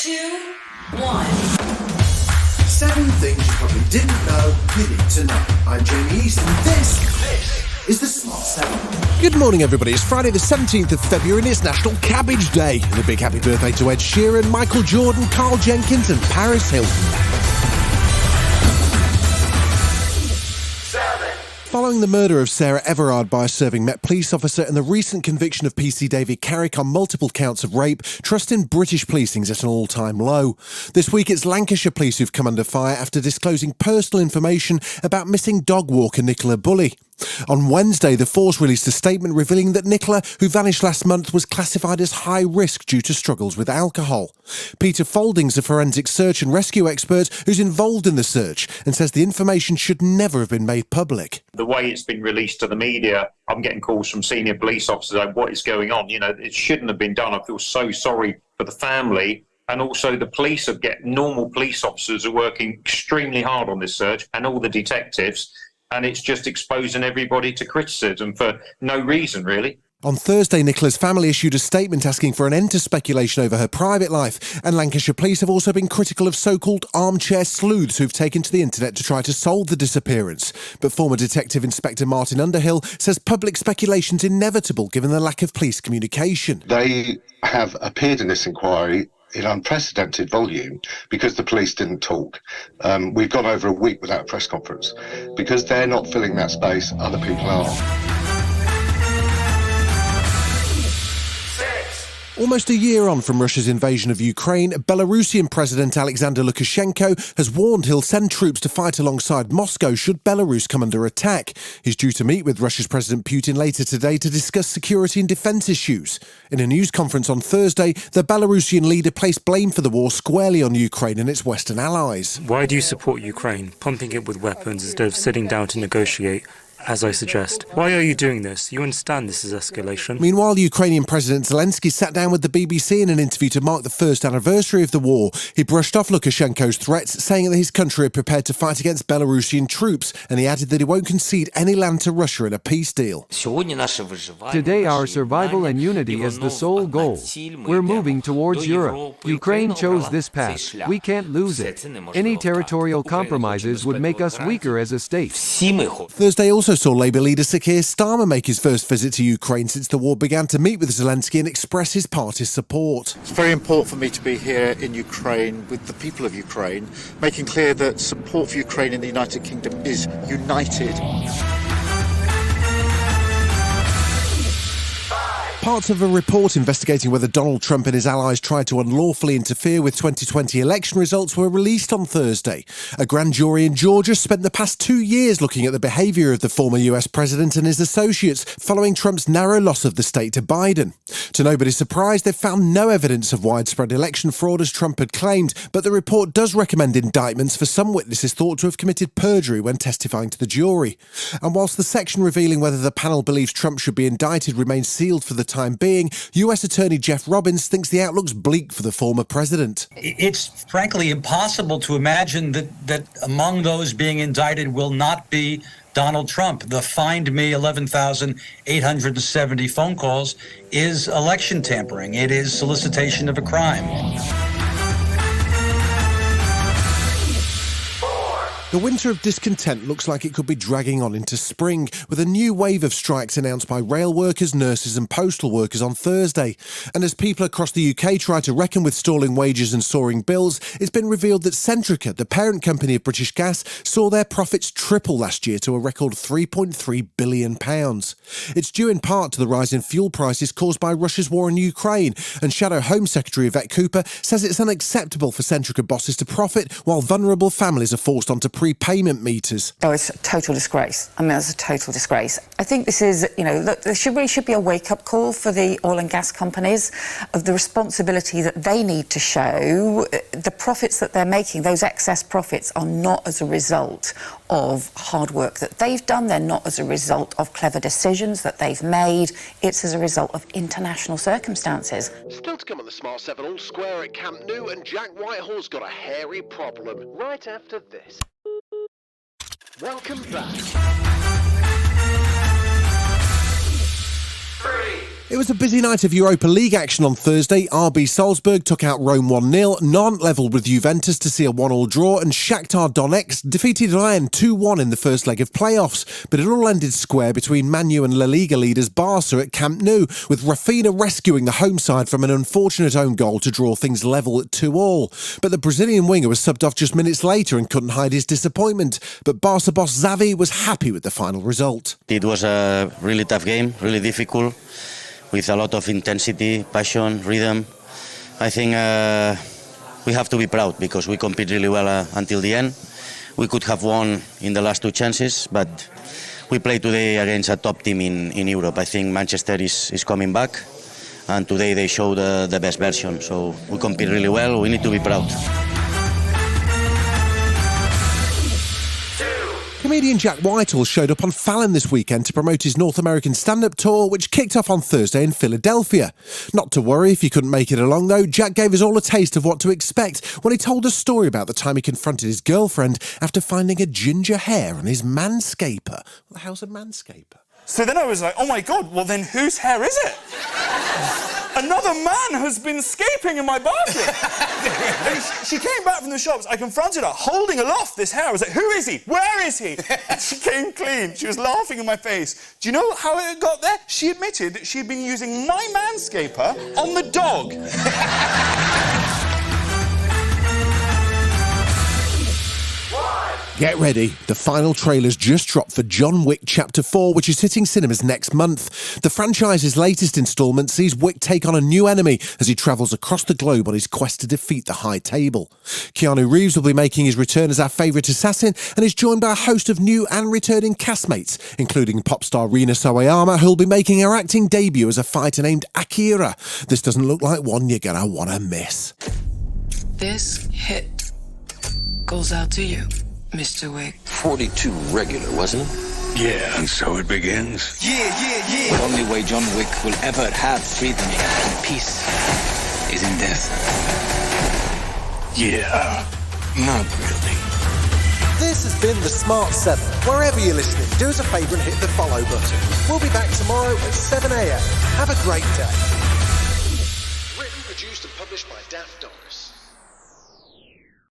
2, 1. 7 things you probably didn't know you need to know. I'm Jamie East, and this is the Smart 7. Good morning, everybody. It's Friday the 17th of February and it's National Cabbage Day. And a big happy birthday to Ed Sheeran, Michael Jordan, Carl Jenkins and Paris Hilton. Following the murder of Sarah Everard by a serving Met police officer and the recent conviction of PC David Carrick on multiple counts of rape, trust in British policing's at an all-time low. This week it's Lancashire police who've come under fire after disclosing personal information about missing dog walker Nicola Bulley. On Wednesday, the force released a statement revealing that Nicola, who vanished last month, was classified as high risk due to struggles with alcohol. Peter Falding's a forensic search and rescue expert who's involved in the search and says the information should never have been made public. The way it's been released to the media, I'm getting calls from senior police officers like, what is going on? You know, it shouldn't have been done. I feel so sorry for the family. And also the police normal police officers are working extremely hard on this search, and all the detectives. And it's just exposing everybody to criticism for no reason, really. On Thursday, Nicola's family issued a statement asking for an end to speculation over her private life, and Lancashire police have also been critical of so-called armchair sleuths who've taken to the internet to try to solve the disappearance. But former Detective Inspector Martin Underhill says public speculation's inevitable given the lack of police communication. They have appeared in this inquiry in unprecedented volume because the police didn't talk. We've gone over a week without a press conference. Because they're not filling that space, other people are. Almost a year on from Russia's invasion of Ukraine, Belarusian President Alexander Lukashenko has warned he'll send troops to fight alongside Moscow should Belarus come under attack. He's due to meet with Russia's President Putin later today to discuss security and defence issues. In a news conference on Thursday, the Belarusian leader placed blame for the war squarely on Ukraine and its Western allies. Why do you support Ukraine, pumping it with weapons instead of sitting down to negotiate? As I suggest. Why are you doing this? You understand this is escalation. Meanwhile, Ukrainian President Zelensky sat down with the BBC in an interview to mark the first anniversary of the war. He brushed off Lukashenko's threats, saying that his country had prepared to fight against Belarusian troops, and he added that he won't concede any land to Russia in a peace deal. Today our survival and unity is the sole goal. We're moving towards Europe. Ukraine chose this path. We can't lose it. Any territorial compromises would make us weaker as a state. Thursday also saw Labour leader Sir Keir Starmer make his first visit to Ukraine since the war began to meet with Zelensky and express his party's support. It's very important for me to be here in Ukraine with the people of Ukraine, making clear that support for Ukraine in the United Kingdom is united. Parts of a report investigating whether Donald Trump and his allies tried to unlawfully interfere with 2020 election results were released on Thursday. A grand jury in Georgia spent the past 2 years looking at the behaviour of the former US president and his associates following Trump's narrow loss of the state to Biden. To nobody's surprise, they've found no evidence of widespread election fraud as Trump had claimed, but the report does recommend indictments for some witnesses thought to have committed perjury when testifying to the jury. And whilst the section revealing whether the panel believes Trump should be indicted remains sealed for the time being, US Attorney Jeff Robbins thinks the outlook's bleak for the former president. It's frankly impossible to imagine that among those being indicted will not be Donald Trump. The Find Me 11,870 phone calls is election tampering. It is solicitation of a crime. The winter of discontent looks like it could be dragging on into spring, with a new wave of strikes announced by rail workers, nurses and postal workers on Thursday. And as people across the UK try to reckon with stalling wages and soaring bills, it's been revealed that Centrica, the parent company of British Gas, saw their profits triple last year to a record £3.3 billion. It's due in part to the rise in fuel prices caused by Russia's war in Ukraine, and Shadow Home Secretary Yvette Cooper says it's unacceptable for Centrica bosses to profit while vulnerable families are forced onto prepayment meters. Oh, it's a total disgrace. I mean, it's a total disgrace. I think this is, look, there should be a wake-up call for the oil and gas companies of the responsibility that they need to show. The profits that they're making, those excess profits, are not as a result of hard work that they've done. They're not as a result of clever decisions that they've made. It's as a result of international circumstances. Still to come on the Smart 7, all square at Camp Nou, and Jack Whitehall's got a hairy problem right after this. Welcome back. 3, It was a busy night of Europa League action on Thursday. RB Salzburg took out Rome 1-0, Nantes levelled with Juventus to see a 1-1 draw, and Shakhtar Donetsk defeated Rennes 2-1 in the first leg of playoffs. But it all ended square between Man U and La Liga leaders Barca at Camp Nou, with Rafinha rescuing the home side from an unfortunate own goal to draw things level at 2-2. But the Brazilian winger was subbed off just minutes later and couldn't hide his disappointment. But Barca boss Xavi was happy with the final result. It was a really tough game, really difficult, with a lot of intensity, passion, rhythm. I think we have to be proud because we compete really well until the end. We could have won in the last two chances, but we played today against a top team in Europe. I think Manchester is coming back, and today they showed the best version. So we compete really well. We need to be proud. Comedian Jack Whitehall showed up on Fallon this weekend to promote his North American stand-up tour, which kicked off on Thursday in Philadelphia. Not to worry if you couldn't make it along, though. Jack gave us all a taste of what to expect when he told a story about the time he confronted his girlfriend after finding a ginger hair on his manscaper. What the hell's a manscaper? So then I was like, oh my God, well then whose hair is it? Another man has been scaping in my bathroom. And she came back from the shops. I confronted her, holding aloft this hair. I was like, who is he? Where is he? And she came clean. She was laughing in my face. Do you know how it got there? She admitted that she had been using my manscaper on the dog. Get ready, the final trailer's just dropped for John Wick Chapter 4, which is hitting cinemas next month. The franchise's latest instalment sees Wick take on a new enemy as he travels across the globe on his quest to defeat the High Table. Keanu Reeves will be making his return as our favourite assassin and is joined by a host of new and returning castmates, including pop star Rina Sawayama, who'll be making her acting debut as a fighter named Akira. This doesn't look like one you're gonna want to miss. This hit goes out to you, Mr. Wick. 42 regular, wasn't it? Yeah, and so it begins. Yeah. The only way John Wick will ever have freedom and peace is in death. Yeah, not really. This has been The Smart 7. Wherever you're listening, do us a favour and hit the follow button. We'll be back tomorrow at 7 a.m. Have a great day. Written, produced and published by Daft Doris.